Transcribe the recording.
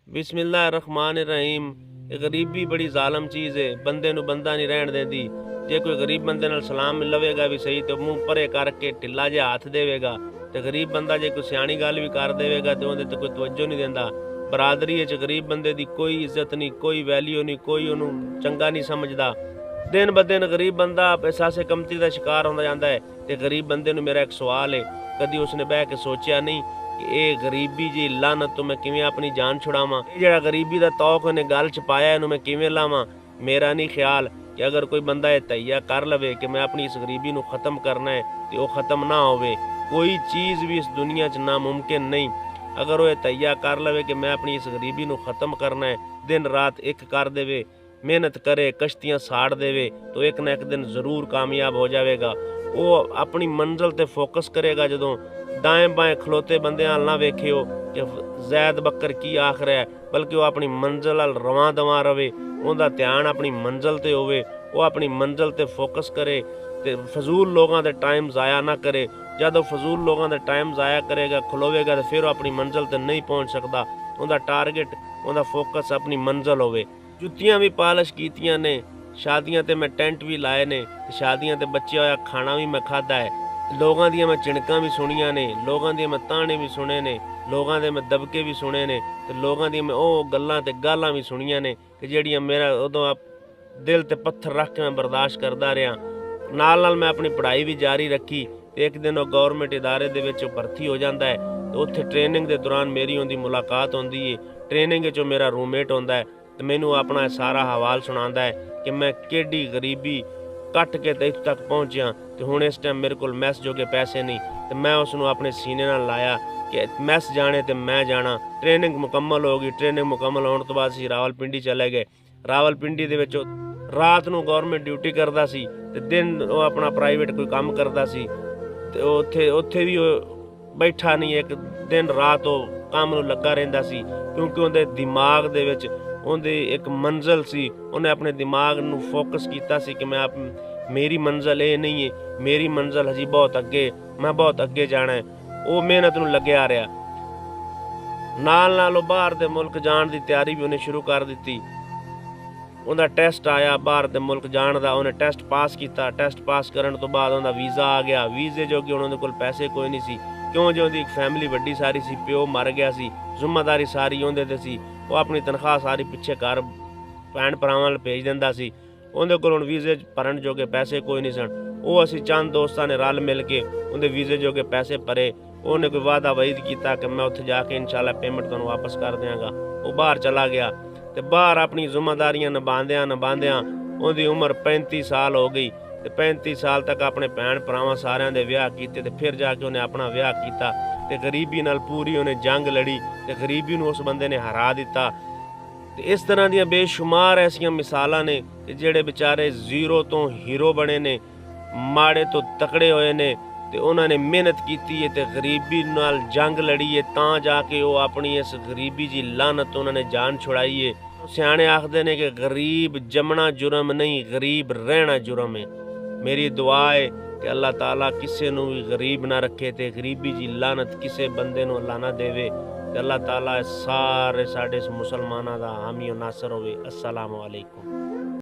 बिस्मिल्लाहिर्रहमानिर्रहीम। गरीबी बड़ी ज़ालम चीज़ है, बंदे नू बंदा नहीं रहन देंदी। जे कोई गरीब बंदे नाल सलाम लवेगा भी सही तो मुँह परे करके ढिला जिहा हाथ देवेगा, ते गरीब बंदा जे कोई सियाणी गल भी कर देवेगा तो उहदे ते कोई तवज्जो नहीं देंदा। बरादरी च गरीब बंदे दी कोई इज्जत नहीं, कोई वैल्यू नहीं, कोई उहनू चंगा नहीं समझदा। दिन ब दिन गरीब बंदा एहसासे कमती का शिकार होंदा जांदा है। ते गरीब बंदे नू मेरा एक सवाल है, कदी उसने बह के सोचिया नहीं कि ये गरीबी जी लानत तो मैं किवें अपनी जान छुड़ावां? ये जेड़ा गरीबी दा तौक उहने गल च पाया इहनू मैं किवें लावां? मेरा नहीं ख्याल कि अगर कोई बंदा ये तैया कर लवे कि मैं अपनी इस गरीबी नू खत्म करना है तो वह खत्म ना होवे। कोई चीज़ भी इस दुनिया च नामुमकिन नहीं। अगर वह तैया कर लवे कि मैं अपनी इस गरीबी नू खत्म करना है, दिन रात एक कर देवे, मेहनत करे, कश्तियाँ साड़ देवे, तो एक ना एक दिन ज़रूर कामयाब हो जाएगा। वो अपनी मंजिल ते फोकस करेगा। जदों दाएं बाएं खलोते बंदे हाल ना वेखियो कि जैद बकर की आख रहा है, बल्कि वो अपनी मंजिल वाल रवां दवां रवे, उनका ध्यान अपनी मंजिल ते होवे, वो अपनी मंजिल ते फोकस करे ते फजूल लोगों के टाइम ज़ाया ना करे। जब वो फजूल लोगों के टाइम ज़ाया करेगा, खलोवेगा, तो फिर वो अपनी मंजिल ते नहीं पहुँच सकता। उनका टारगेट, उनका फोकस अपनी मंजिल होवे। जुत्तियां भी पालिश कीतियां ने, शादियां ते मैं टेंट भी लाए ने, शादियां ते बच्चे होया खाना भी मैं खादा है। लोगों दी मैं चिणकां भी सुनियां ने, लोगों दी मैं ताने भी सुने ने, लोगों दे मैं दबके भी सुने ने, ते लोगों दी मैं ओह गल्लां ते गालां भी सुनियां ने कि जेहड़ियां मेरा उदों दिल ते पत्थर रख के मैं बर्दाश्त करदा रहा। नाल नाल मैं अपनी पढ़ाई भी जारी रखी ते एक दिन वो गौरमेंट इदारे दे विच भर्ती हो जाता है। तो उत्थे ट्रेनिंग के दौरान मेरी उनकी मुलाकात होंदी है। ट्रेनिंग च मेरा रूममेट होंदा है ते मैनू अपना सारा हवाल सुनांदा है कि मैं केडी गरीबी कट के ते इत्थे तक पहुँचा ते हुण इस टाइम मेरे कोल मैस जोगे पैसे नहीं। ते मैं उसनू अपने सीने नाल लाया कि मैस जाने ते मैं जाना। ट्रेनिंग मुकम्मल हो गई। ट्रेनिंग मुकम्मल होने तो बाद असीं रावलपिंडी चले गए। रावलपिंडी दे विच रात नू गौरमेंट ड्यूटी करदा सी ते दिन वो अपना प्राइवेट कोई काम करदा सी। ते उत्थे उत्थे भी बैठा नहीं, एक दिन रात वो काम नू लगा रहिंदा सी, क्योंकि उहदे दिमाग दे विच उहदी एक मंजिल सी। उन्हें अपने दिमाग नू फोकस कीता सी कि मैं मेरी मंजिल ये नहीं है, मेरी मंजिल हजी बहुत अगे, मैं बहुत अगे जाना है। वो मेहनत नू लग्या रहा। नाल नाल बाहर दे मुल्क जाण दी तैयारी भी उन्हें शुरू कर दी। उनका टेस्ट आया बाहर दे मुल्क जाण दा, उन्हें टेस्ट पास किया। टेस्ट पास करने तो बाद उनका वीज़ा आ गया। वीज़े जो कि उन्होंने कोल पैसे कोई नहीं सी, क्यों जो उनकी एक फैमिली वड्डी सारी सी, प्यो मर गया सी, जिम्मेदारी सारी उहदे ते सी। वो अपनी तनख्वाह सारी पिछे घर भैन भरावां भेज दिंदा सी। उहदे कोल हुण वीज़े भरन जोगे पैसे कोई नहीं सन। वो असीं चंद दोस्तां ने रल मिल के उहदे वीज़े जोगे पैसे भरे। उन्हें कोई वादा वईद किया कि मैं उत्थे जाके इंशाअल्लाह पेमेंट तुहानूं वापस कर देंगा। वो बाहर चला गया ते बाहर अपनी जिम्मेदारियां निभांदियां उहदी उम्र 35 साल हो गई। ते 35 साल तक अपने भैन भरावां सारियां दे विआह कीते ते फिर जाके उन्हें अपना विआह किया ते गरीबी नाल पूरी उन्हें जंग लड़ी ते गरीबी नूं उस बंदे ने हरा दिता। ते इस तरह दियां बेशुमार ऐसियां मिसालां ने कि जेड़े बेचारे जीरो तो हीरो बने ने, माड़े तो तकड़े होए ने, ते उन्होंने मेहनत की है ते गरीबी नाल जंग लड़ी है, तां जाके वो अपनी इस गरीबी जी लानत उन्होंने जान छुड़ाई है। सियाणे आखदे ने कि गरीब जमना जुर्म नहीं, गरीब रहना जुर्म है। मेरी दुआ है कि अल्लाह ताला किसी नूं भी गरीब ना रखे ते गरीबी जी लानत किसी बंदे नूं अल्लाह ना देवे। ते अल्लाह ताला सारे साडे मुसलमानां दा हामी नासर होवे। अस्सलामु अलैकुम।